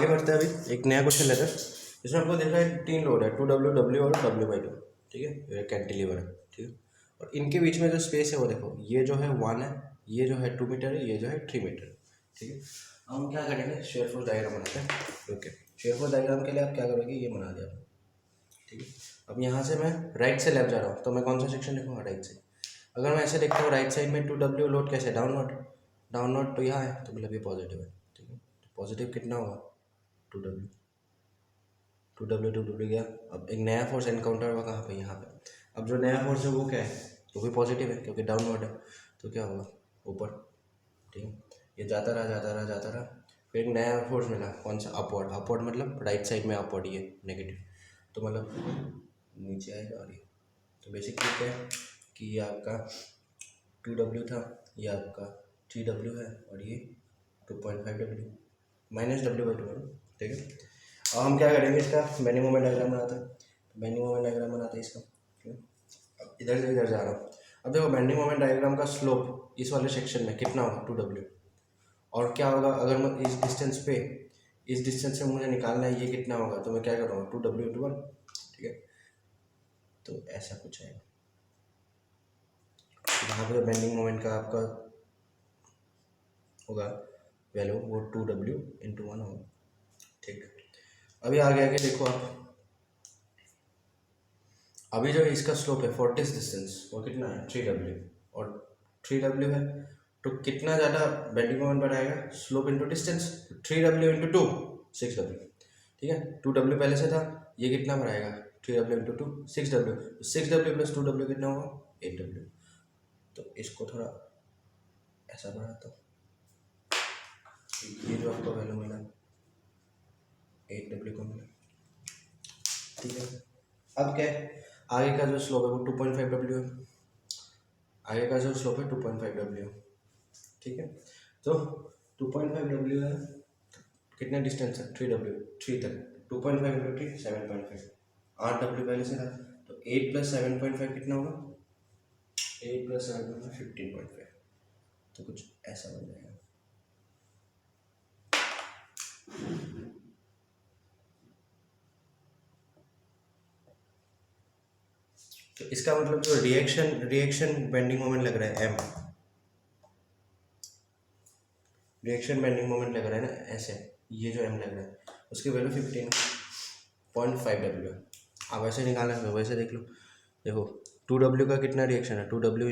आगे बढ़ते हैं। अभी एक नया क्वेश्चन लेते हैं। इसमें आपको देख रहा है 3 लोड है, 2W, W और W/2, ठीक है, ये कैंटिलीवर है, ठीक है। और इनके बीच में जो स्पेस है वो देखो, ये जो है 1 है, ये जो है 2 मीटर है, ये जो है 3 मीटर, ठीक है। अब हम क्या करेंगे, शेयर फोर्स डायग्राम बनाते हैं। ओके, शेयर फोर्स डायग्राम के लिए आप क्या करोगे, ये बना दिया, ठीक है। अब यहाँ से मैं राइट से लेफ्ट जा रहा हूँ, तो मैं कौन सा सेक्शन लिखूँगा, राइट से। अगर मैं ऐसे देखता हूँ राइट साइड में 2W लोड कैसे, डाउनवर्ड, डाउनवर्ड तो यहाँ है, तो मतलब ये पॉजिटिव है, ठीक है। तो पॉजिटिव कितना होगा, 2W, 2W गया। अब एक नया फोर्स एनकाउंटर हुआ कहाँ पे, यहाँ पे। अब जो नया फोर्स है वो क्या है, वो भी पॉजिटिव है क्योंकि डाउनवर्ड है, तो क्या होगा, ऊपर, ठीक है। ये जाता रहा जाता रहा जाता रहा, फिर एक नया फोर्स मिला, कौन सा, अपवर्ड। अपवर्ड मतलब राइट साइड में अपवर्ड, ये नेगेटिव, तो मतलब नीचे आएगा। और ये तो बेसिकली क्या है कि ये आपका 2W था, ये आपका 3W है, और ये 2.5W माइनस W/2 है, ठीक है। अब हम क्या करेंगे, इसका बेंडिंग मोमेंट डायग्राम बनाते हैं। बेंडिंग मोमेंट डायग्राम बनाते हैं इसका, ठीक है। अब इधर से इधर जा रहा हूँ। अब देखो बेंडिंग मोमेंट डायग्राम का स्लोप इस वाले सेक्शन में कितना होगा, 2W। और क्या होगा, अगर मैं इस डिस्टेंस पे, इस डिस्टेंस से मुझे निकालना है ये कितना होगा, तो मैं क्या करूँगा, 2W/1, ठीक है। तो ऐसा कुछ है यहाँ पे बेंडिंग मोमेंट का आपका होगा वैल्यू, वो 2W/1 होगा, ठीक। अभी आगे आगे देखो आप, अभी जो इसका स्लोप है फॉर दिस डिस्टेंस वो कितना है, 3W, और 3W है, तो कितना ज़्यादा बेंडिंग मोमेंट बढ़ाएगा, slope into distance, 3W/2 6W, ठीक है। 2W पहले से था, ये कितना बढ़ाएगा, 3W/2 6W, 6W + 2W कितना होगा, 8W। तो इसको थोड़ा ऐसा बढ़ाता हूँ, ये जो आपको वैल्यू मिला 8W को मिला, ठीक है। अब क्या है, आगे का जो स्लोप है वो 2.5W है, आगे का जो स्लोप है 2.5W, ठीक है। तो 2.5W है, कितने डिस्टेंस है, 3W, 3 तक, 2.5 × 3 7.5, 8W पहले से था, तो 8 + 7.5 कितना होगा, 8 + 7.5 15.5, तो कुछ ऐसा बन जाएगा। तो इसका मतलब जो रिएक्शन बेंडिंग मोमेंट लग रहा है, m रिएक्शन बेंडिंग मोमेंट लग रहा है ना, ऐसे, ये जो m लग रहा है उसकी वैल्यू 15.5W है। आप ऐसे निकालना है, वैसे देख लो, देखो 2W का कितना रिएक्शन है, 2W ×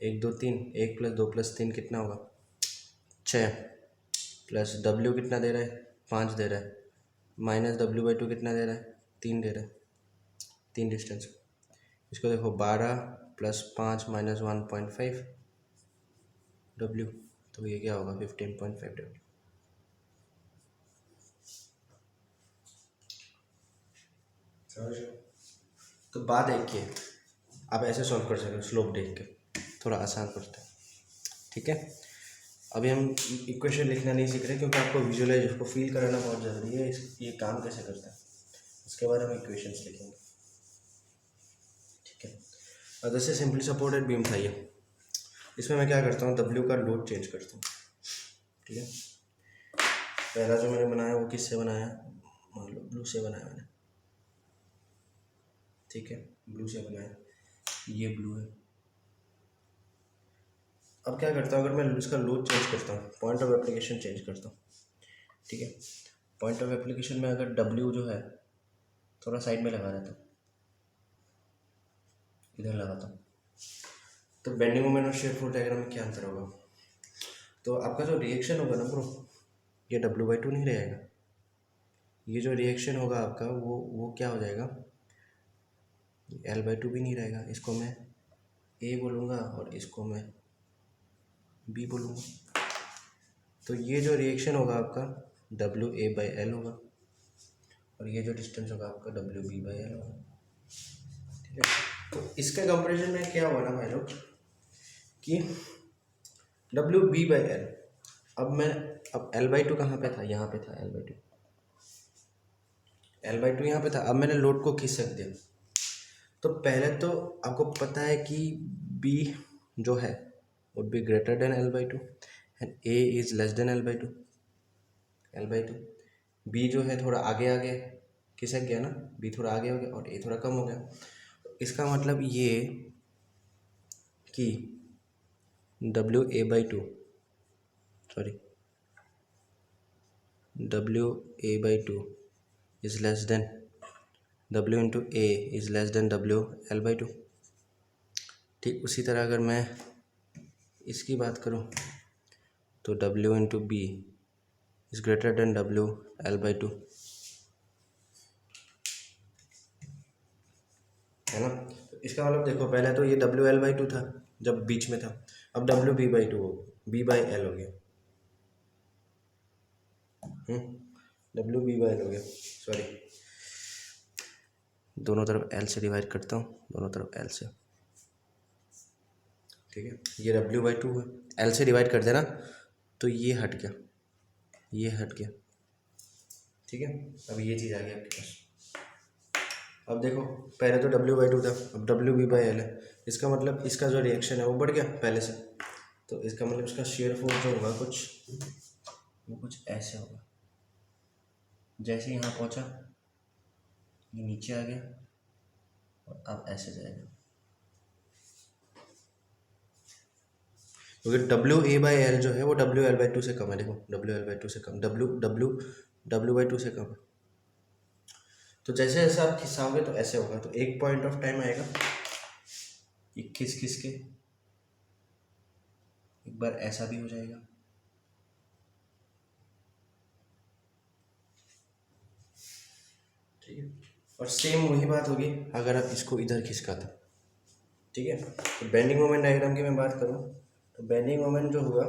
1 2 3, 1 + 2 + 3 कितना होगा, 6, प्लस W कितना दे रहा है, 5 दे रहा है, माइनस W/2 कितना दे रहा है, 3 दे रहा है, 3 डिस्टेंस। इसको देखो 12 + 5 - 1.5W, तो ये क्या होगा, 15.5W। तो बात एक ही है, आप ऐसे सॉल्व कर सकते हो, स्लोप देख के थोड़ा आसान पड़ता है, ठीक है। अभी हम इक्वेशन लिखना नहीं सीख रहे क्योंकि आपको विजुअलाइज, उसको फील कराना बहुत ज़रूरी है, ये काम कैसे करता है, उसके बाद हम इक्वेशंस लिखेंगे, ठीक है। और जैसे सिंपली सपोर्टेड बीम था ये, इसमें मैं क्या करता हूँ, W का लोड चेंज करता हूँ, ठीक है। पहला जो मैंने बनाया वो किससे बनाया, मान लो ब्लू से बनाया मैंने, ठीक है, ब्लू से बनाया, ये ब्लू है। अब क्या करता हूँ, अगर मैं इसका लोड चेंज करता हूँ, पॉइंट ऑफ एप्लीकेशन चेंज करता हूँ, ठीक है। पॉइंट ऑफ एप्लीकेशन में अगर W जो है थोड़ा साइड में लगा देता हूँ, इधर लगाता हूँ, तो बेंडिंग मोमेंट और शेयर फोर्स डायग्राम में क्या अंतर होगा, तो आपका जो रिएक्शन होगा ना ब्रो, ये W/2 नहीं रहेगा, ये जो रिएक्शन होगा आपका वो क्या हो जाएगा, L/2 भी नहीं रहेगा, इसको मैं A बोलूँगा और इसको मैं B बोलूँगा। तो ये जो रिएक्शन होगा आपका WA/L होगा, और ये जो डिस्टेंस होगा आपका WB/L होगा, ठीक है। तो इसके कंपेरिजन में क्या हुआ ना भाई लोग कि WB/L, अब L/2 कहाँ पे था, यहाँ पे था L/2 यहाँ पे था। अब मैंने लोड को खींच दिया, तो पहले तो आपको पता है कि B जो है would be greater than L/2 and A is less than L/2, L/2। B जो है थोड़ा आगे आगे खिसक गया ना, बी थोड़ा आगे हो गया और ए थोड़ा कम हो गया। इसका मतलब ये कि WA/2 sorry WA/2 is less than W into A is less than WL/2। ठीक उसी तरह अगर मैं इसकी बात करूं तो W into B is greater than WL/2, है ना। तो इसका मतलब देखो, पहले तो ये WL/2 था जब बीच में था, अब WB/2 हो, B/L हो गया, WB/L हो गया, सॉरी दोनों तरफ L से डिवाइड करता हूँ, दोनों तरफ L से, ठीक है। ये W/2 है, L से डिवाइड कर देना तो ये हट गया, ये हट गया, ठीक है। अब ये चीज़ आ गई आपके पास। अब देखो पहले तो W/2 था, अब WB/L है, इसका मतलब इसका जो रिएक्शन है वो बढ़ गया पहले से, तो इसका मतलब इसका शेयर फोर्स जो होगा वो कुछ ऐसे होगा। जैसे यहाँ पहुँचा ये नीचे आ गया और अब ऐसे जाएगा, क्योंकि WA/L जो है वो WL/2 से कम है। देखो WL/2 से कम, W/2 से कम है। तो जैसे जैसे आप खिंचाओगे तो ऐसे होगा, तो एक पॉइंट ऑफ टाइम आएगा ये खिस खिस के एक बार ऐसा भी हो जाएगा, ठीक है। और सेम वही बात होगी अगर आप इसको इधर खिसकाते, ठीक है। तो बेंडिंग मोमेंट डायग्राम की मैं बात करूँ तो बेंडिंग मोमेंट जो हुआ,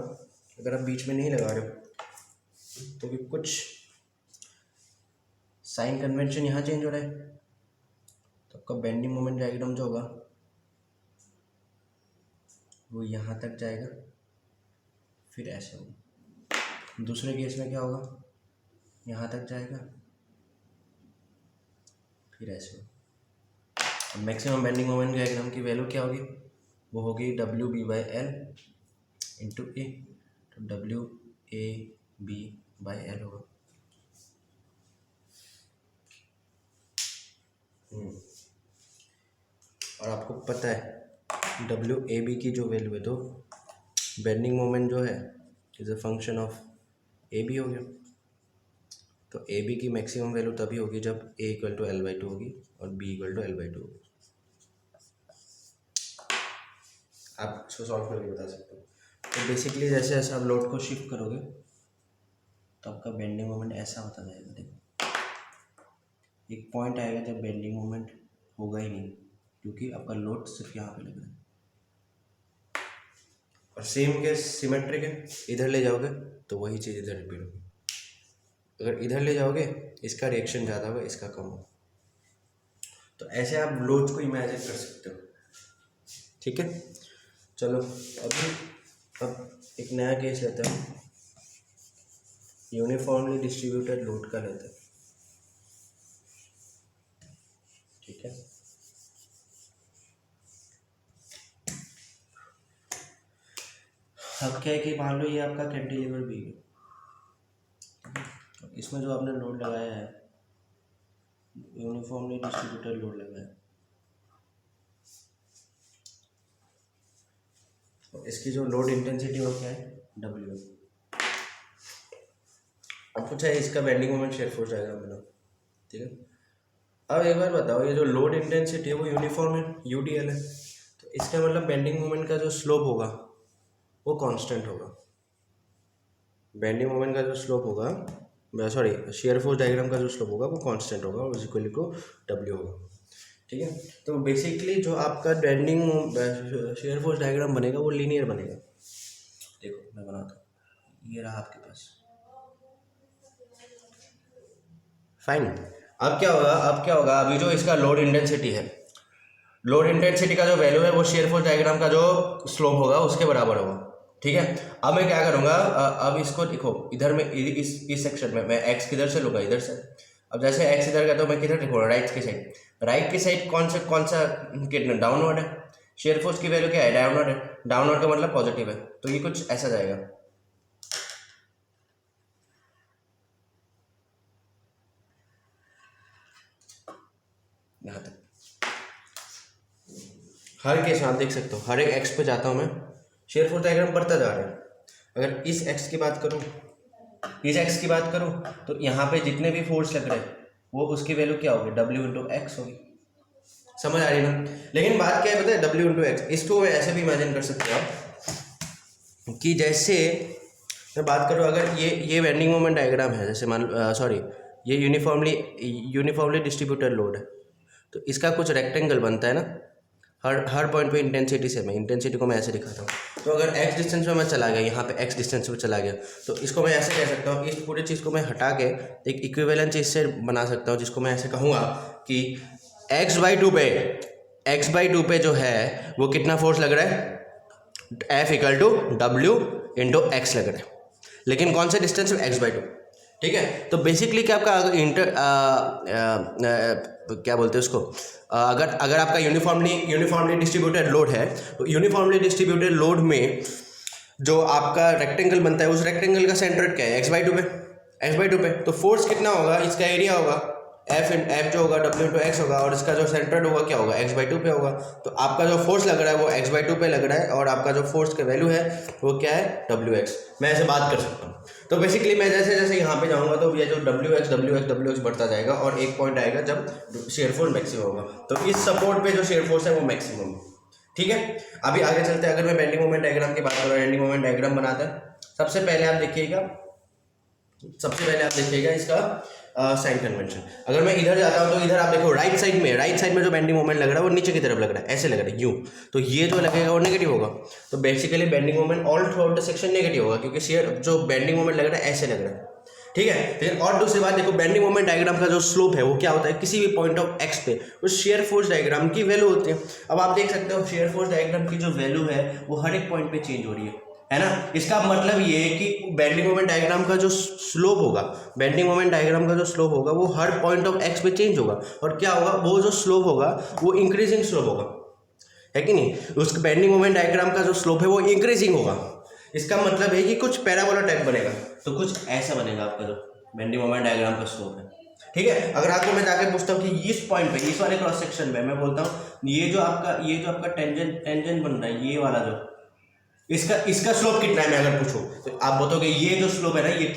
अगर आप बीच में नहीं लगा रहे हो तो भी कुछ साइन कन्वेंशन यहाँ चेंज हो रहा है, तो आपका बेंडिंग मोमेंट डायग्राम जो होगा वो यहाँ तक जाएगा, फिर ऐसे होगा। दूसरे केस में क्या होगा, यहाँ तक जाएगा फिर ऐसे होगा। मैक्सिमम बेंडिंग मोमेंट डायग्राम की वैल्यू क्या होगी, वो होगी WB/L इंटू ए, तो WAB/L होगा। और आपको पता है WAB की जो वैल्यू है, तो बेंडिंग मोमेंट जो है is a function of AB हो गया, तो AB की मैक्सिमम वैल्यू तभी होगी जब A इक्वल टू L/2 होगी और B इक्वल टू L/2 होगी। आप इसको सॉल्व करके बता सकते हो। तो बेसिकली जैसे जैसे आप लोड को शिफ्ट करोगे तो आपका बेंडिंग मोमेंट ऐसा होता जाएगा। देखो एक पॉइंट आएगा जब बेंडिंग मोमेंट होगा ही नहीं, क्योंकि आपका लोड सिर्फ यहाँ पे लग रहा है। और सेम केस सिमेट्रिक है, इधर ले जाओगे तो वही चीज़ इधर रिपीट होगी। अगर इधर ले जाओगे इसका रिएक्शन ज़्यादा होगा, इसका कम होगा। तो ऐसे आप लोड को इमेजिन कर सकते हो, ठीक है। चलो अब एक नया केस लेते हैं, यूनिफॉर्मली डिस्ट्रीब्यूटेड लोड का लेते हैं, ठीक है। अब क्या है कि मान लो ये आपका कैंटिलीवर भी है, इसमें जो आपने लोड लगाया है यूनिफॉर्मली डिस्ट्रीब्यूटेड लोड लगाया है, और इसकी जो लोड इंटेंसिटी वो क्या है, W। अब पूछा है इसका बेंडिंग मोमेंट शेयर फोर्स आएगा मेरा, ठीक है। अब एक बार बताओ, ये जो लोड इंटेंसिटी है वो यूनिफॉर्म है, UDL है, तो इसका मतलब बेंडिंग मोमेंट का जो स्लोप होगा वो कांस्टेंट होगा। बेंडिंग मोमेंट का जो स्लोप होगा, सॉरी शेयर फोर्स डायग्राम का जो स्लोप होगा वो कांस्टेंट होगा और इक्वल टू W होगा, ठीक है। तो बेसिकली जो आपका बेंडिंग शेयर फोर्स डायग्राम बनेगा वो लीनियर बनेगा। देखो मैं बनाता हूँ, ये रहा आपके पास, फाइन। अब क्या होगा, अभी जो इसका लोड इंटेंसिटी है, लोड इंटेंसिटी का जो वैल्यू है वो शेयर फोर्स डायग्राम का जो स्लोप होगा उसके बराबर होगा, ठीक है। अब मैं क्या करूँगा, अब इसको देखो इधर में इस सेक्शन में मैं एक्स किधर से लूँगा, इधर से। अब जैसे एक्स इधर का तो मैं किधर लिखूँगा, राइट की साइड। राइट की साइड कौन सा कितना डाउनवर्ड है, शेयर फोर्स की वैल्यू क्या है, डाउनवर्ड है। डाउनवर्ड का मतलब पॉजिटिव है, तो ये कुछ ऐसा जाएगा। यहाँ तक। हर केस आप देख सकते हो, हर एक एक्स पे जाता हूँ मैं, शेयर फोर्स डायग्राम बढ़ता जा रहा है। अगर इस एक्स की बात करूँ, इस एक्स की बात करूँ, तो यहाँ पे जितने भी फोर्स लग रहे हैं वो उसकी वैल्यू क्या होगी, डब्ल्यू इंटू एक्स होगी। समझ आ रही ना? लेकिन बात क्या है पता है, डब्ल्यू इंटू एक्स, इसको ऐसे भी इमेजिन कर सकते हो आप कि जैसे मैं बात करूँ, अगर ये बेंडिंग मोमेंट डायग्राम है, जैसे मान सॉरी ये यूनिफॉर्मली डिस्ट्रीब्यूटेड लोड है, तो इसका कुछ रेक्टेंगल बनता है ना, हर पॉइंट पे इंटेंसिटी से, मैं इंटेंसिटी को मैं ऐसे दिखाता हूँ। तो अगर एक्स डिस्टेंस में मैं चला गया, यहाँ पे एक्स डिस्टेंस पे चला गया, तो इसको मैं ऐसे कह सकता हूँ, इस पूरी चीज़ को मैं हटा के एक इक्विवेलेंट चीज़ से बना सकता हूँ, जिसको मैं ऐसे कहूँगा कि x/2 पे जो है वो कितना फोर्स लग रहा है, F equal to W into X लग रहा है, लेकिन कौन से डिस्टेंस में, x/2। ठीक है, तो बेसिकली क्या आपका क्या बोलते हैं उसको, अगर आपका यूनिफॉर्मली डिस्ट्रीब्यूटेड लोड है, तो यूनिफॉर्मली डिस्ट्रीब्यूटेड लोड में जो आपका रेक्टेंगल बनता है, उस रेक्टेंगल का सेंटर क्या है, x/2 पे। तो फोर्स कितना होगा, इसका एरिया होगा एफ जो होगा डब्ल्यू इंटू एक्स होगा, और इसका जो सेंटर्ड होगा क्या होगा, x/2 पे होगा। तो आपका जो फोर्स लग रहा है वो x/2 पे लग रहा है, और आपका जो फोर्स का वैल्यू है वो क्या है, wx। मैं ऐसे बात कर सकता हूँ। तो बेसिकली मैं जैसे जैसे यहाँ पे जाऊँगा तो ये जो wx बढ़ता जाएगा, और एक पॉइंट आएगा जब शेयर फोर्स मैक्सिमम होगा, तो इस सपोर्ट पे जो शेयर फोर्स है वो मैक्सिमम है। ठीक है, अभी आगे चलते हैं। अगर मैं बेंडिंग मोमेंट डायग्राम की बात करूँ, बेंडिंग मोमेंट डायग्राम बनाते हैं। सबसे पहले आप देखिएगा इसका साइन कन्वेंशन। अगर मैं इधर जाता हूँ तो इधर आप देखो राइट साइड में जो बेंडिंग मोमेंट लग रहा है वो नीचे की तरफ लग रहा है, ऐसे लग रहा है यूं, तो ये जो लगेगा वो नेगेटिव होगा। तो basically bending moment all through out the section negative होगा, क्योंकि शेयर जो बेंडिंग मोमेंट लग रहा है ऐसे लग रहा है। ठीक है, लेकिन और दूसरी बात देखो, बेंडिंग मोमेंट डायग्राम का जो स्लोप है वो क्या होता है, किसी भी पॉइंट ऑफ एक्स पे उस शेयर फोर्स डायग्राम की वैल्यू होती है। अब आप देख सकते हो शेयर फोर्स डायग्राम की जो वैल्यू है वो हर एक पॉइंट पे चेंज हो रही है ना। इसका मतलब ये है कि बेंडिंग मोमेंट डायग्राम का जो स्लोप होगा वो हर पॉइंट ऑफ एक्स पे चेंज होगा, और क्या होगा, वो जो स्लोप होगा वो इंक्रीजिंग स्लोप होगा, है कि नहीं। उस बेंडिंग मोमेंट डायग्राम का जो स्लोप है वो इंक्रीजिंग होगा। इसका मतलब है कि कुछ पैराबोला टाइप बनेगा, तो कुछ ऐसा बनेगा आपका जो बेंडिंग मोमेंट डायग्राम का स्लोप है। ठीक है, अगर आपको मैं जाके पूछता हूँ कि इस पॉइंट पे, इस वाले क्रॉस सेक्शन में, मैं बोलता हूँ ये जो आपका टेंजेंट बन रहा है, ये वाला जो इसका स्लोप कितना है, मैं अगर पूछूं तो आप बताओगे ये जो स्लोप है ना, ये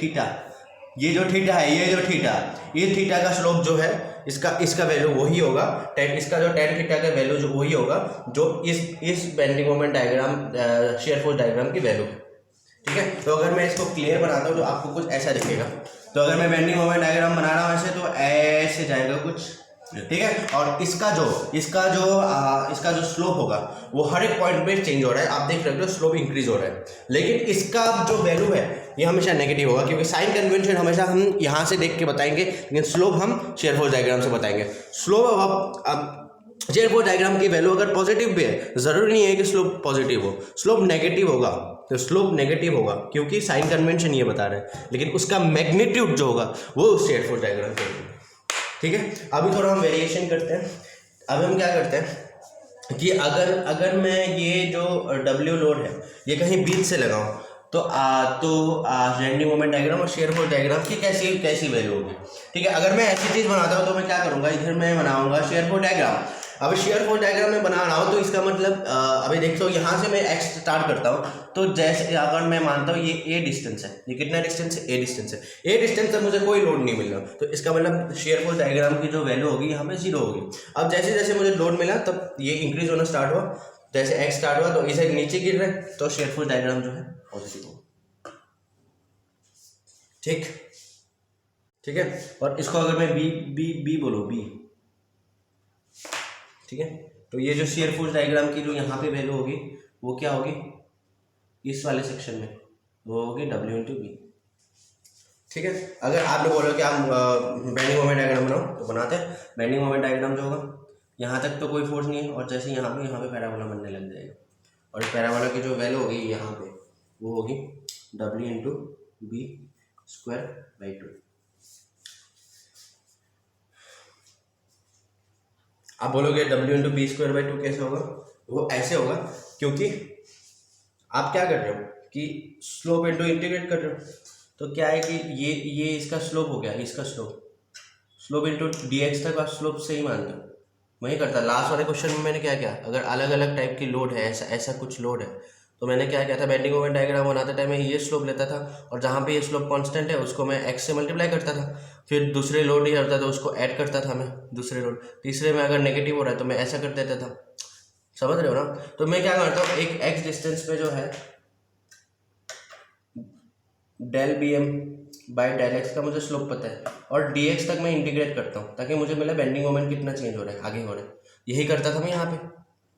थीटा का स्लोप जो है इसका वैल्यू वही होगा, इसका जो टेन थीटा का वैल्यू जो वही होगा जो इस bending moment diagram shear force diagram की वैल्यू है। ठीक है, तो अगर मैं इसको क्लियर बनाता हूँ तो आपको कुछ ऐसा दिखेगा। तो अगर मैं बेंडिंग मोमेंट डायग्राम बना रहा हूँ ऐसे, तो ऐसे जाएगा कुछ। ठीक है, और इसका जो स्लोप होगा वो हर एक पॉइंट पे चेंज हो रहा है, आप देख रहे हो स्लोप इंक्रीज हो रहा है, लेकिन इसका जो वैल्यू है ये हमेशा नेगेटिव होगा, क्योंकि साइन कन्वेंशन हमेशा हम यहाँ से देख के बताएंगे, लेकिन स्लोप हम शेयर फोर्स डायग्राम से बताएंगे। स्लोप शेयर फोर्स डायग्राम की वैल्यू अगर पॉजिटिव भी है, जरूरी नहीं है कि स्लोप पॉजिटिव हो, स्लोप नेगेटिव होगा, तो स्लोप नेगेटिव होगा क्योंकि साइन कन्वेंशन ये बता रहा है, लेकिन उसका मैग्नीट्यूड जो होगा वो शेयर फोर्स डायग्राम से। ठीक है, अभी थोड़ा हम वेरिएशन करते हैं। अब हम क्या करते हैं कि अगर मैं ये जो W लोड है ये कहीं बीच से लगाऊं, तो बेंडिंग मोमेंट डायग्राम और शेयर फोर्स डायग्राम की कैसी वैल्यू होगी। ठीक है, अगर मैं ऐसी चीज़ बनाता हूँ तो मैं क्या करूँगा, इधर मैं बनाऊंगा शेयर फोर्स डायग्राम। अब शेयर फोर्स डायग्राम में बना रहा हूँ तो इसका मतलब अभी देखो यहाँ से मैं एक्स स्टार्ट करता हूँ, तो जैसे अगर मैं मानता हूँ ये ए डिस्टेंस है, ये कितना डिस्टेंस है, ए डिस्टेंस से मुझे कोई लोड नहीं मिल रहा, तो इसका मतलब शेयर फोर्स डायग्राम की जो वैल्यू होगी यहाँ पे 0 होगी। अब जैसे जैसे मुझे लोड मिला तब ये इंक्रीज होना स्टार्ट हुआ, जैसे एक्स स्टार्ट हुआ तो इसे नीचे गिर रहा है, तो शेयर फोर्स डायग्राम जो है पॉजिटिव होगा। ठीक है, और इसको अगर मैं बी बोलूँ, बी, ठीक है, तो ये जो शेयर फोर्स डायग्राम की जो यहाँ पे वैल्यू होगी वो क्या होगी, इस वाले सेक्शन में वो होगी W इंटू बी। ठीक है, अगर आपने बोला कि आप बेंडिंग मोमेंट डायग्राम बनाओ तो बनाते हैं। बेंडिंग मोमेंट डायग्राम जो होगा यहाँ तक तो कोई फोर्स नहीं है, और जैसे यहाँ पे पैराबोला बनने लग जाएगा, और इस पैराबोला की जो वैल्यू होगी यहाँ पे वो होगी W into B square by 2। आप बोलोगे W into B square by 2 कैसे होगा, वो ऐसे होगा क्योंकि आप क्या कर रहे हो कि स्लोप इंटू इंटीग्रेट कर रहे हो, तो क्या है कि ये इसका स्लोप हो गया, इसका स्लोप इंटू dx तक आप स्लोप से ही मानते हो, वही करता। लास्ट वाले क्वेश्चन में मैंने क्या किया, अगर अलग अलग टाइप की लोड है, ऐसा ऐसा कुछ लोड है, तो मैंने क्या किया था, बेंडिंग मोमेंट डायग्राम बनाते टाइम में ये स्लोप लेता था, और जहाँ पे ये स्लोप कांस्टेंट है उसको मैं एक्स से मल्टीप्लाई करता था, फिर दूसरे लोड ही होता था उसको ऐड करता था मैं, दूसरे लोड, तीसरे में अगर नेगेटिव हो रहा है तो मैं ऐसा कर देता था। समझ रहे हो ना? तो मैं क्या करता हूँ, एक एक्स डिस्टेंस पे जो है del B M by del X का मुझे स्लोप पता है, और डी एक्स तक मैं इंटीग्रेट करता हूँ ताकि मुझे मिले बेंडिंग मोमेंट कितना चेंज हो रहा है, आगे हो रहा है। यही करता था मैं यहाँ पे।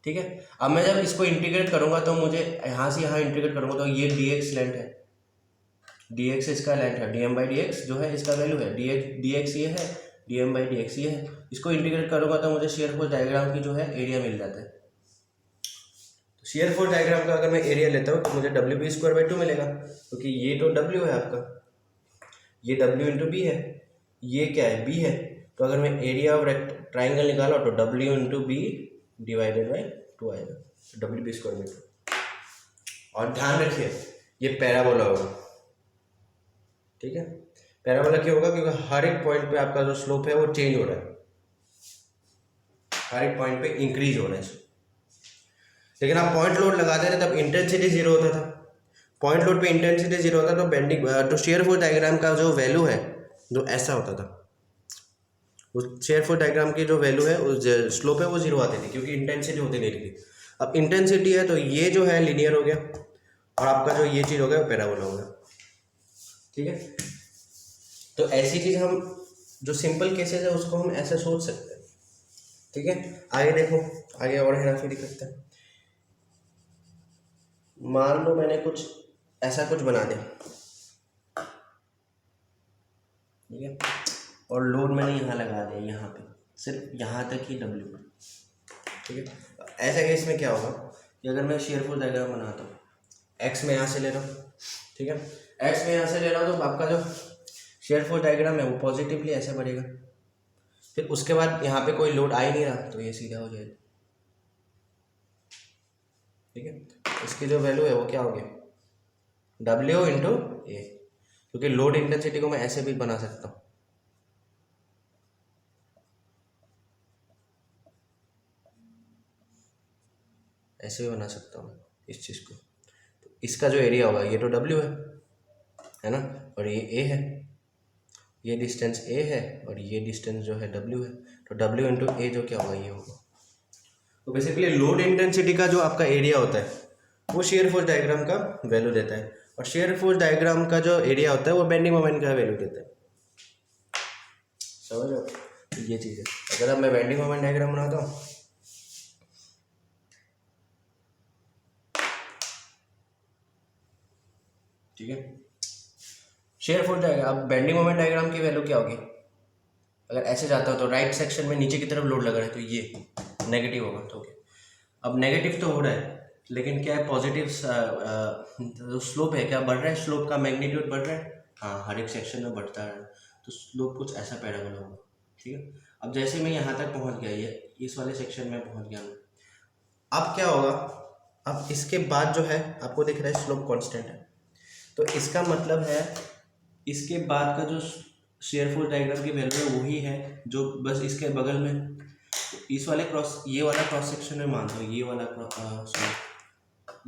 ठीक है, अब मैं जब इसको इंटीग्रेट करूँगा तो मुझे यहाँ से यहाँ इंटीग्रेट करूँगा तो ये डी एक्स लेंथ है, डी एक्स इसका लेंथ है, D M by D X जो है इसका वैल्यू है, डी एक्स ये है, D M by D X ये है। इसको इंटीग्रेट करूँगा तो मुझे शेयर फोर्स डायग्राम की जो है एरिया मिल जाता है। शेयर फोर्स डायग्राम का अगर मैं एरिया लेता हूँ तो मुझे डब्ल्यू बी स्क्वायर बाई 2 मिलेगा, क्योंकि ये तो डब्ल्यू है आपका, ये डब्ल्यू इंटू बी है, ये क्या है, बी है। तो अगर मैं एरिया ऑफ ट्राइंगल निकाला तो W into B divided by 2 आएगा, डब्ल्यू बी स्क्वायर बाई 2। और ध्यान रखिए ये पैराबोला होगा। ठीक है, पैराबोला क्यों होगा, क्योंकि हर एक पॉइंट पे आपका जो स्लोप है वो चेंज हो रहा है, हर एक पॉइंट पे इंक्रीज हो रहा है। लेकिन आप पॉइंट लोड लगाते थे तब इंटेंसिटी जीरो होता था, पॉइंट लोड पे इंटेंसिटी जीरो होता तो बेंडिंग तो शेयर फोर्स डायग्राम का जो वैल्यू है जो ऐसा होता था, उस शेयर फोर्स डायग्राम की जो वैल्यू है उस स्लोप है वो जीरो आती थी, क्योंकि इंटेंसिटी होती नहीं थी। अब इंटेंसिटी है तो ये जो है लीनियर हो गया, और आपका जो ये चीज़ हो गया वो पैराबोला हो गया। ठीक है, तो ऐसी चीज़ हम जो सिंपल केसेस है उसको हम ऐसे सोच सकते हैं। ठीक है, आगे देखो, आगे और हेराफेरी करते हैं। मान लो मैंने कुछ ऐसा कुछ बना दिया, ठीक है, और लोड मैंने यहाँ लगा दिया, यहाँ पे सिर्फ यहाँ तक ही डब्ल्यू। ठीक है, ऐसा केस में क्या होगा कि अगर मैं शेयर फोर्स डायग्राम बनाता हूँ, एक्स में यहाँ से ले रहा हूँ, ठीक है, एक्स में यहाँ से ले रहा हूँ तो आपका जो शेयर फोर्स डायग्राम है वो पॉजिटिवली ऐसे बढ़ेगा, फिर उसके बाद यहाँ पे कोई लोड आ ही नहीं रहा तो ये सीधा हो जाएगा। ठीक है, इसकी जो वैल्यू है वो क्या हो गया, डब्ल्यू इंटू ए, क्योंकि लोड इंटेंसिटी को मैं ऐसे भी बना सकता हूँ, ऐसे भी बना सकता हूँ इस चीज़ को। तो इसका जो एरिया होगा ये तो डब्ल्यू है ना, और ये ए है, ये डिस्टेंस ए है और ये डिस्टेंस जो है डब्ल्यू है, तो डब्ल्यू इंटू ए जो क्या होगा ये होगा। तो बेसिकली लोड इंटेंसिटी का जो आपका एरिया होता है वो शेयर फोर्स डायग्राम का वैल्यू देता है, और शेयर फोर्स डायग्राम का जो एरिया होता है वो बेंडिंग मोमेंट का वैल्यू देता है। समझ रहे हो, ये चीज़ है। अगर अब मैं बेंडिंग मोमेंट डायग्राम बनाता हूँ, ठीक है, शेयर फोर्स डायग्राम, अब बेंडिंग मोमेंट डायग्राम की वैल्यू क्या होगी, अगर ऐसे जाता हो तो राइट सेक्शन में नीचे की तरफ लोड लग रहा है तो ये नेगेटिव होगा। तो अब नेगेटिव तो हो रहा है लेकिन क्या है, पॉजिटिव जो स्लोप है क्या बढ़ रहा है, स्लोप का मैग्नीट्यूड बढ़ रहा है, हाँ हर एक सेक्शन में बढ़ता है, तो स्लोप कुछ ऐसा पैराबोला होगा। ठीक है, अब जैसे मैं यहाँ तक पहुँच गया, ये इस वाले सेक्शन में पहुँच गया मैं, अब क्या होगा, अब इसके बाद जो है आपको दिख रहा है स्लोप कांस्टेंट है, तो इसका मतलब है इसके बाद का जो शेयर फोर्स डायग्राम की वैल्यू है वही है जो बस इसके बगल में, इस वाले क्रॉस, ये वाला क्रॉस सेक्शन में मान लो, ये वाला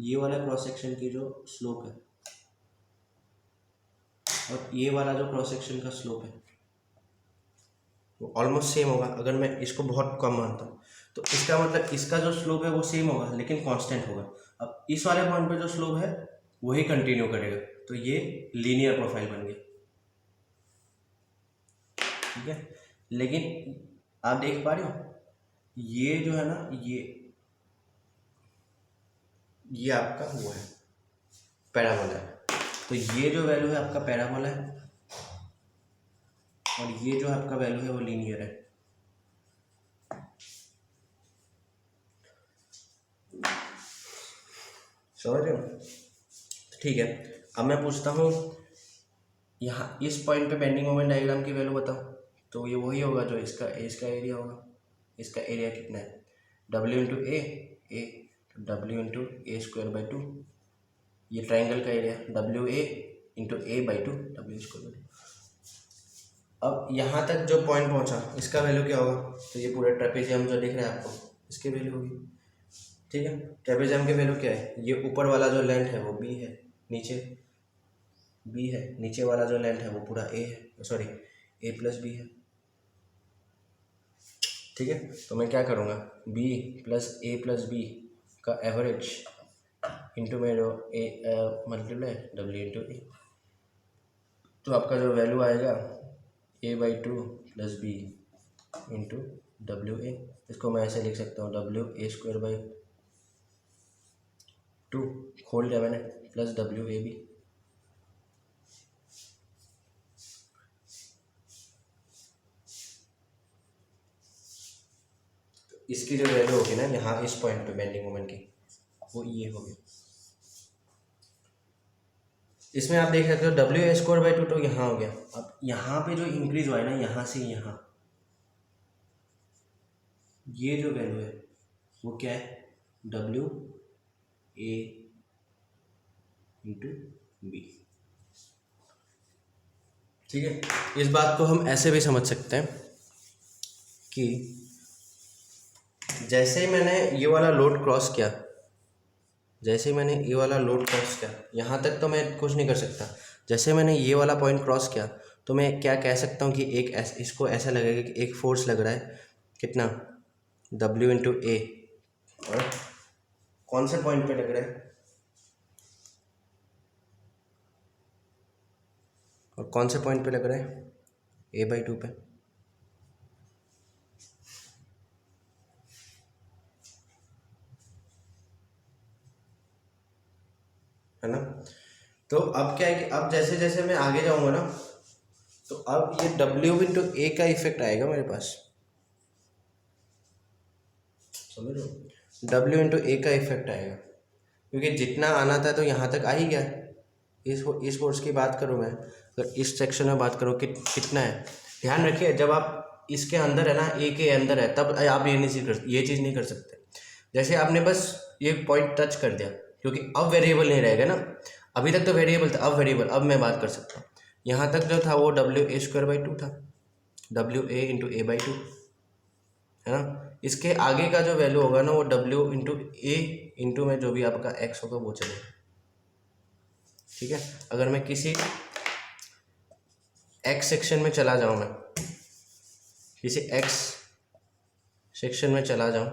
ये वाला क्रॉस सेक्शन की जो स्लोप है और ये वाला जो क्रॉस सेक्शन का स्लोप है वो ऑलमोस्ट सेम होगा। अगर मैं इसको बहुत कम मानता हूँ तो इसका मतलब इसका जो स्लोप है वो सेम होगा लेकिन कांस्टेंट होगा। अब इस वाले पॉइंट पे जो स्लोप है वही कंटिन्यू करेगा, तो ये लीनियर प्रोफाइल बन गया। ठीक है, लेकिन आप देख पा रहे हो ये जो है ना, ये आपका वो है पैराबोला है, तो ये जो वैल्यू है आपका पैराबोला है और ये जो आपका वैल्यू है वो लीनियर है। समझ रहे हो? ठीक है, अब मैं पूछता हूँ यहाँ इस पॉइंट पे बेंडिंग मोमेंट डायग्राम की वैल्यू बताओ, तो ये वही होगा जो इसका एरिया होगा। इसका एरिया कितना है, डब्ल्यू इंटू ए, तो W into A square by 2, ये ट्राइंगल का area W A into A by 2 W square by 2। अब यहाँ तक जो पॉइंट पहुँचा इसका वैल्यू क्या होगा, तो ये पूरा ट्रेपेजियम जो दिख रहा है आपको इसकी वैल्यू होगी। ठीक है, ट्रेपेजियम की वैल्यू क्या है, ये ऊपर वाला जो लेंथ है वो बी है, नीचे बी है, नीचे वाला जो लेंथ है वो पूरा ए है, सॉरी ए प्लस बी है। ठीक है, तो मैं क्या करूँगा, बी प्लस बी का एवरेज इंटू मेरे A multiply W into A, तो आपका जो वैल्यू आएगा a/2 plus B into W A. इसको मैं ऐसे लिख सकता हूँ WA²/2 खोल लिया मैंने, प्लस WAB। इसकी जो वैल्यू होगी ना यहाँ इस पॉइंट पे बेंडिंग मोमेंट की, वो ये होगी। इसमें आप देख सकते हो WA²/2 तो यहाँ हो गया। अब यहाँ पे जो इंक्रीज हुआ है ना यहाँ से यहाँ, ये जो वैल्यू है वो क्या है, WA इंटू बी। ठीक है, इस बात को हम ऐसे भी समझ सकते हैं कि जैसे ही मैंने ये वाला लोड क्रॉस किया, जैसे मैंने ये वाला लोड क्रॉस किया, यहाँ तक तो मैं कुछ नहीं कर सकता। जैसे मैंने ये वाला पॉइंट क्रॉस किया तो मैं क्या कह सकता हूँ कि एक इसको ऐसा लगेगा कि एक फोर्स लग रहा है, कितना, W इंटू ए, और कौन से पॉइंट पे लग रहा है, और कौन से पॉइंट पे लग रहा है, A/2 पे। है ना, तो अब क्या है कि अब जैसे जैसे मैं आगे जाऊंगा ना, तो अब ये W इंटू ए का इफेक्ट आएगा मेरे पास, समझ रहे हो, W इंटू ए का इफेक्ट आएगा, क्योंकि जितना आना था तो यहाँ तक आ ही गया। इस फोर्स की बात करूँ मैं, अगर इस सेक्शन में बात करूँ कि कितना है, ध्यान रखिए जब आप इसके अंदर है ना, ए के अंदर है, तब आप ये चीज़ नहीं कर सकते। जैसे आपने बस ये पॉइंट टच कर दिया, क्योंकि अब वेरिएबल नहीं रहेगा ना, अभी तक तो वेरिएबल था, अब वेरिएबल, अब मैं बात कर सकता हूँ। यहाँ तक जो था वो WA²/2 था, WA इंटू A/2, है ना। इसके आगे का जो वैल्यू होगा ना वो W इंटू ए इंटू में जो भी आपका x होगा वो चलेगा। ठीक है, अगर मैं किसी x सेक्शन में चला जाऊँ, मैं किसी x सेक्शन में चला जाऊँ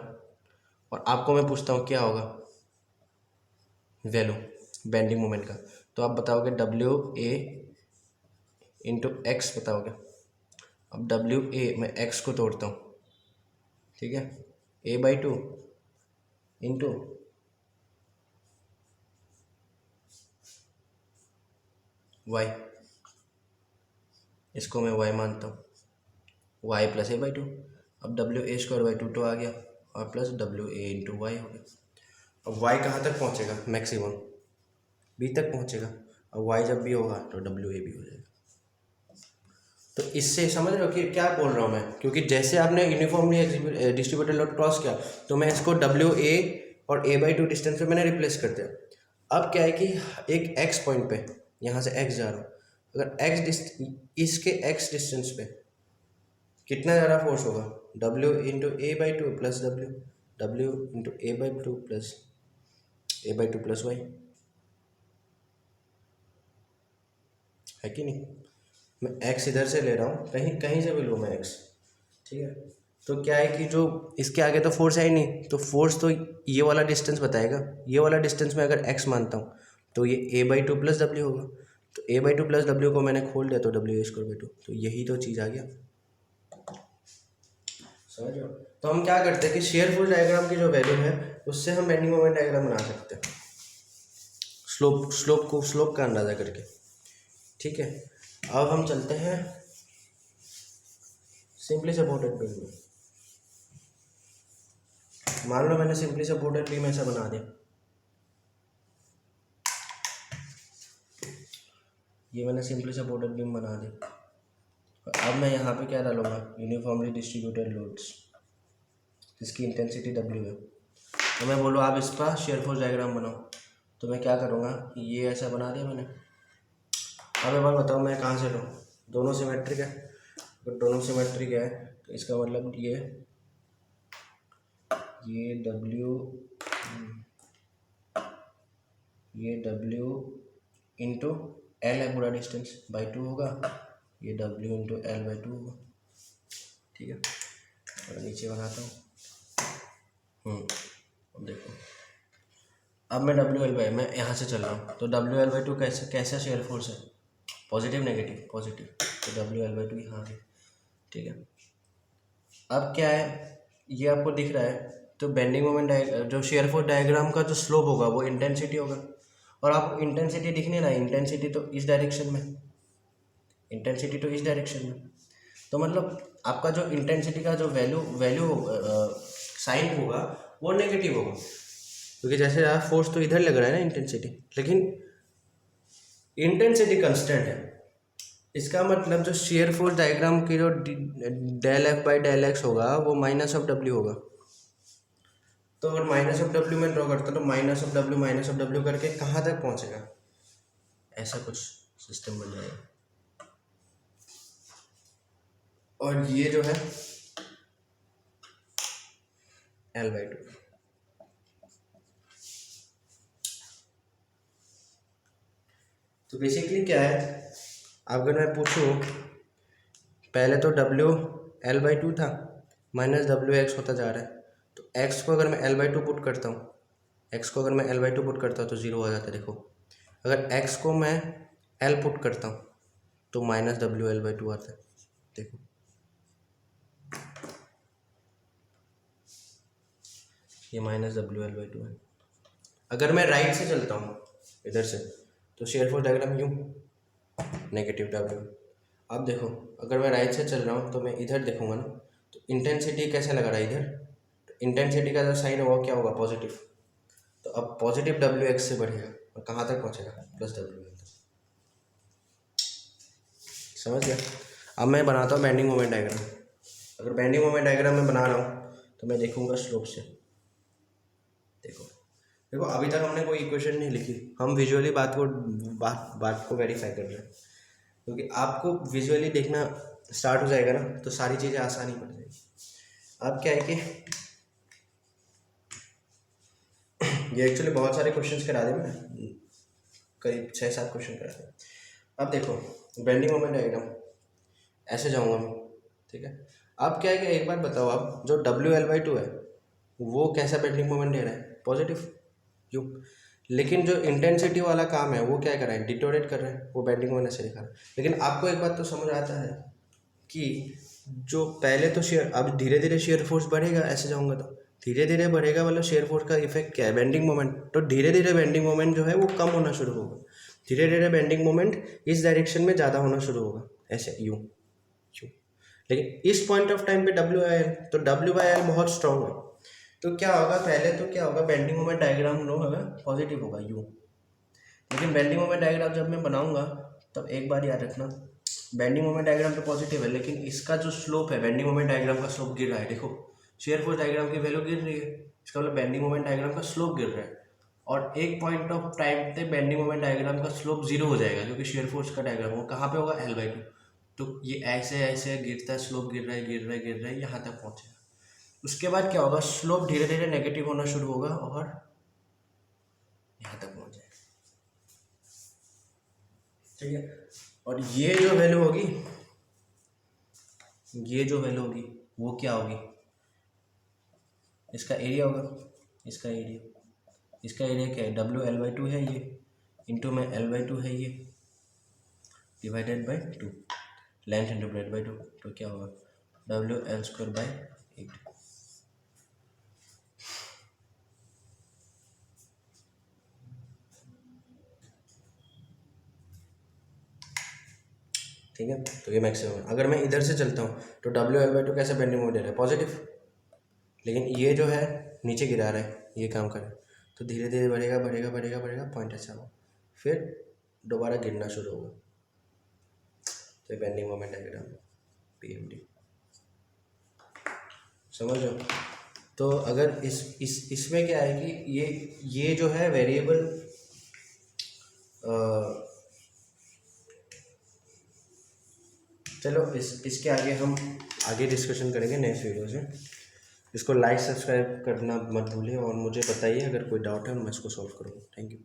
और आपको मैं पूछता हूँ क्या होगा वैल्यू बेंडिंग मोमेंट का, तो आप बताओगे WA इंटू एक्स बताओगे। अब WA मैं x को तोड़ता हूँ, ठीक है, A/2 इंटू y, इसको मैं y मानता हूँ, y प्लस A/2। अब WA²/2 तो आ गया और प्लस WA इंटू वाई हो गया। अब y कहाँ तक पहुँचेगा, मैक्सिमम b तक पहुँचेगा। अब y जब भी होगा तो WA भी हो जाएगा। तो इससे समझ रहे हो कि क्या बोल रहा हूँ मैं, क्योंकि जैसे आपने यूनिफॉर्मली डिस्ट्रीब्यूटेड लोड क्रॉस किया तो मैं इसको WA और A/2 डिस्टेंस पे मैंने रिप्लेस कर दिया। अब क्या है कि एक x पॉइंट पे यहाँ से x जा रहा हूँ, अगर इसके x डिस्टेंस पे कितना ज़्यादा फोर्स होगा, W into A/2 plus W into A/2 plus A/2 plus Y, है कि नहीं। मैं x इधर से ले रहा हूँ, कहीं कहीं से भी लूँ मैं x, ठीक है। तो क्या है कि जो इसके आगे तो फोर्स है ही नहीं, तो फोर्स तो ये वाला डिस्टेंस बताएगा। ये वाला डिस्टेंस में अगर x मानता हूँ तो ये A/2 प्लस W होगा, तो A/2 प्लस W को मैंने खोल दिया तो WA²/2, तो यही तो चीज़ आ गया, समझ रहे हो। तो हम क्या करते हैं कि शेयर फोर्स डायग्राम की जो वैल्यू है उससे हम बेंडिंग मोमेंट डायग्राम बना सकते हैं, स्लोप का अंदाजा करके। ठीक है, अब हम चलते हैं सिंपली सपोर्टेड बीम में। मान लो मैंने सिंपली सपोर्टेड बीम ऐसा बना दिया, ये मैंने सिंपली सपोर्टेड बीम बना दी। अब मैं यहाँ पे क्या डालूंगा, यूनिफॉर्मली डिस्ट्रीब्यूटेड लोड्स, जिसकी इंटेंसिटी W है। तो मैं बोलूँ आप इसका शेयर फोर्स डायग्राम बनाओ, तो मैं क्या करूँगा, ये ऐसा बना दिया मैंने। अब एक बार बताओ मैं कहाँ से लूँ, दोनों सिमेट्रिक है, अगर दोनों सिमेट्रिक है तो इसका मतलब ये W इंटू एल है पूरा डिस्टेंस बाई 2 होगा, ये W इंटू एल बाई 2 होगा। ठीक है, और नीचे बनाता हूँ। अब देखो, अब मैं WL/, मैं यहाँ से चल रहा हूँ तो WL/2 कैसा शेयर फोर्स है, पॉजिटिव नेगेटिव पॉजिटिव, तो WL/2 यहाँ है। ठीक है, अब क्या है, ये आपको दिख रहा है, तो बेंडिंग मोमेंट जो शेयर फोर्स डायग्राम का जो स्लोप होगा वो इंटेंसिटी होगा, और आपको इंटेंसिटी दिखनी ना, इंटेंसिटी तो इस डायरेक्शन में, इंटेंसिटी तो इस डायरेक्शन में, तो मतलब आपका जो इंटेंसिटी का जो वैल्यू साइन होगा वो नेगेटिव होगा, क्योंकि जैसे यार फोर्स तो इधर लग रहा है ना इंटेंसिटी, लेकिन इंटेंसिटी कांस्टेंट है। इसका मतलब जो शेयर फोर्स डायग्राम की जो del F by del X होगा वो माइनस ऑफ डब्ल्यू होगा। तो अगर माइनस ऑफ डब्ल्यू में ड्रॉ करता तो माइनस ऑफ डब्ल्यू करके कहाँ तक पहुँचेगा, ऐसा कुछ सिस्टम बन जाएगा। और ये जो है L/2, तो बेसिकली क्या है, अगर मैं पूछूं, पहले तो WL/2 था, माइनस WX होता जा रहा है, तो x को अगर मैं L/2 पुट करता हूँ, तो ज़ीरो आ जाता है। देखो, अगर x को मैं L पुट करता हूँ तो माइनस WL/2 आता है। देखो, ये माइनस WL/2 है। अगर मैं राइट से चलता हूँ इधर से, तो शेयर फोर्स डायग्राम यूँ, नेगेटिव W। अब देखो, अगर मैं राइट से चल रहा हूँ तो मैं इधर देखूंगा ना, तो इंटेंसिटी कैसा लगा रहा है इधर, तो इंटेंसिटी का जो साइन होगा क्या होगा, पॉजिटिव। तो अब पॉजिटिव WX से बढ़ेगा और कहाँ तक पहुँचेगा, प्लस WL। समझ गया। अब मैं बनाता हूँ बेंडिंग मोमेंट डायग्राम। अगर बेंडिंग मोमेंट डायग्राम मैं बना रहा हूँ तो मैं देखूंगा स्लोप से। देखो अभी तक हमने कोई इक्वेशन नहीं लिखी, हम विजुअली बात को वेरीफाई कर रहे हैं, क्योंकि आपको विजुअली देखना स्टार्ट हो जाएगा ना तो सारी चीज़ें आसानी पड़ जाएगी। अब क्या है कि ये एक्चुअली बहुत सारे क्वेश्चंस करा दे, मैं करीब 6-7 क्वेश्चन करा दे। अब देखो, बेंडिंग मोमेंट डायग्राम ऐसे जाऊंगा मैं, ठीक है। अब क्या है कि एक बार बताओ, आप जो WL/2 है वो कैसा बेंडिंग मोमेंट दे रहा है, पॉजिटिव, क्यों, लेकिन जो इंटेंसिटी वाला काम है वो क्या कर रहा है, डिटोरेट कर रहा है, वो बेंडिंग मोमेंट ऐसे दिखा रहा है। लेकिन आपको एक बात तो समझ आता है कि जो पहले तो शेयर, अब धीरे धीरे शेयर फोर्स बढ़ेगा, ऐसे जाऊंगा तो धीरे धीरे बढ़ेगा, मतलब शेयर फोर्स का इफेक्ट क्या है, बेंडिंग मोमेंट, तो धीरे धीरे बेंडिंग मोमेंट जो है वो कम होना शुरू होगा, धीरे धीरे बेंडिंग मोमेंट इस डायरेक्शन में ज़्यादा होना शुरू होगा, ऐसे यूँ यूँ। लेकिन इस पॉइंट ऑफ टाइम पे WL, तो W/L बहुत स्ट्रॉन्ग है, तो क्या होगा, पहले तो क्या होगा, बेंडिंग मोमेंट डायग्राम लो होगा पॉजिटिव होगा यूँ, लेकिन बेंडिंग मोमेंट डायग्राम जब मैं बनाऊंगा तब एक बार याद रखना, बेंडिंग मोमेंट डायग्राम तो पॉजिटिव है, लेकिन इसका जो स्लोप है, बेंडिंग मोमेंट डायग्राम का स्लोप गिर रहा है। देखो, शेयर फोर्स डायग्राम की वैल्यू गिर रही है, इसका मतलब बेंडिंग मोमेंट डायग्राम का स्लोप गिर रहा है, और एक पॉइंट ऑफ टाइम पे बेंडिंग मोमेंट डायग्राम का स्लोप जीरो हो जाएगा, क्योंकि शेयर फोर्स का डायग्राम वो कहाँ पे होगा, L/2। तो ये ऐसे ऐसे गिरता है, स्लोप गिर रहा है गिर रहा है गिर रहा है, यहाँ तक पहुँचेगा। उसके बाद क्या होगा, स्लोप धीरे धीरे नेगेटिव होना शुरू होगा और यहाँ तक पहुँच जाएगा, ठीक है। और ये जो वैल्यू होगी, वो क्या होगी, इसका एरिया होगा, इसका एरिया क्या है, WL/2 है ये, इंटू में L/2 है ये, divided by 2, length into breadth by 2, तो क्या होगा, WL²/8। ठीक है, तो ये मैक्सिमम है। अगर मैं इधर से चलता हूँ तो WL/2 कैसे बेंडिंग मोमेंट दे रहा है, पॉजिटिव, लेकिन ये जो है नीचे गिरा रहा है, ये काम करे, तो धीरे धीरे बढ़ेगा बढ़ेगा बढ़ेगा बढ़ेगा, पॉइंट ऐसा होगा, फिर दोबारा गिरना शुरू होगा। तो बेंडिंग मोमेंट डायग्राम PMD, समझ लो। तो अगर इसमें क्या है कि ये जो है वेरिएबल, चलो इसके आगे हम आगे डिस्कशन करेंगे नेक्स्ट वीडियो से। इसको लाइक सब्सक्राइब करना मत भूलिए और मुझे बताइए अगर कोई डाउट है मैं इसको सॉल्व करूँगा। Thank you.